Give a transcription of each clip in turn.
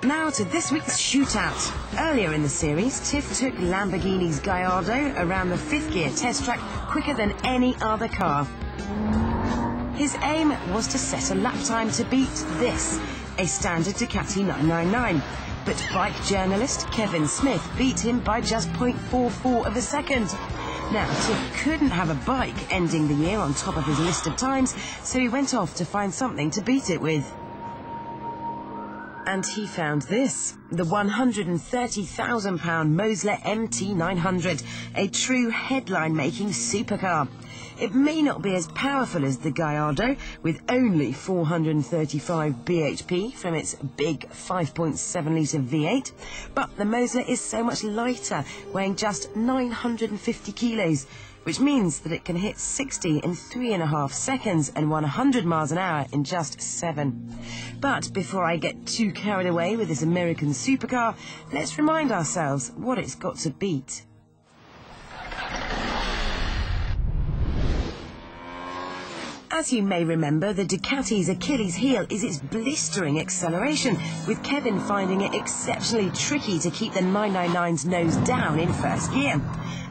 Now to this week's shootout. Earlier in the series, Tiff took Lamborghini's Gallardo around the fifth gear test track quicker than any other car. His aim was to set a lap time to beat this, a standard Ducati 999. But bike journalist Kevin Smith beat him by just 0.44 of a second. Now, Tiff couldn't have a bike ending the year on top of his list of times, so he went off to find something to beat it with. And he found this, the £130,000 Mosler Mt900, a true headline-making supercar. It may not be as powerful as the Gallardo, with only 435 bhp from its big 5.7-litre V8, but the Mosler is so much lighter, weighing just 950 kilos, which means that it can hit 60 in 3.5 seconds and 100 miles an hour in just 7. But before I get too carried away with this American supercar, let's remind ourselves what it's got to beat. As you may remember, the Ducati's Achilles heel is its blistering acceleration, with Kevin finding it exceptionally tricky to keep the 999's nose down in first gear.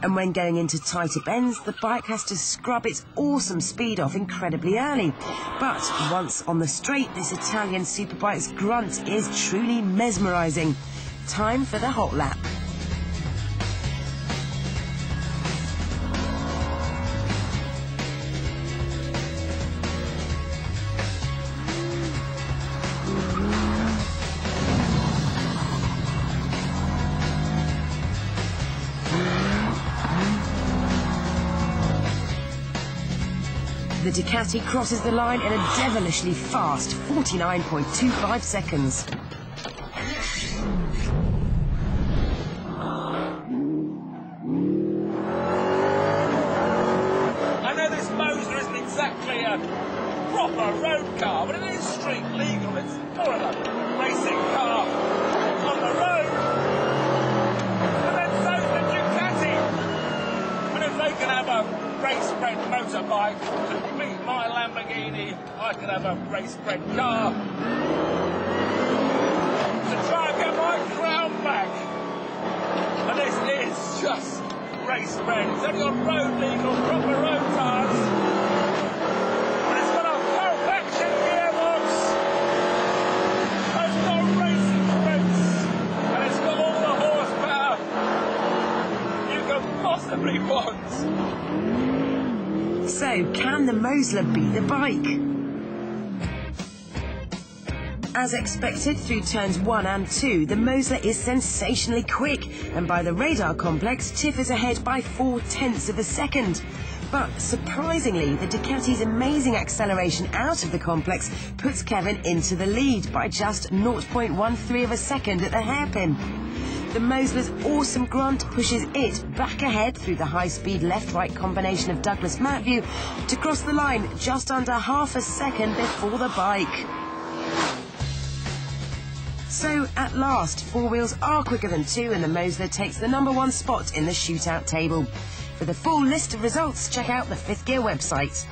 And when going into tighter bends, the bike has to scrub its awesome speed off incredibly early. But once on the straight, this Italian superbike's grunt is truly mesmerising. Time for the hot lap. The Ducati crosses the line in a devilishly fast 49.25 seconds. I know this Mosler isn't exactly a proper road car, but it is street legal. It's more of a racing car on the road. And then so's the Ducati. And if they can have a race-bred motorbike to beat my Lamborghini, I could have a race-bred car to try and get my crown back. And this is just race-bred. It's only on road legal, proper road tyres. And it's got a perfection gearbox. It's got racing brakes. And it's got all the horsepower you can possibly want. So, can the Mosler beat the bike? As expected, through turns 1 and 2, the Mosler is sensationally quick, and by the radar complex, Tiff is ahead by 0.4 of a second. But surprisingly, the Ducati's amazing acceleration out of the complex puts Kevin into the lead by just 0.13 of a second at the hairpin. The Mosler's awesome grunt pushes it back ahead through the high-speed left-right combination of Douglas Mount View to cross the line just under half a second before the bike. So, at last, four wheels are quicker than two, and the Mosler takes the #1 spot in the shootout table. For the full list of results, check out the Fifth Gear website.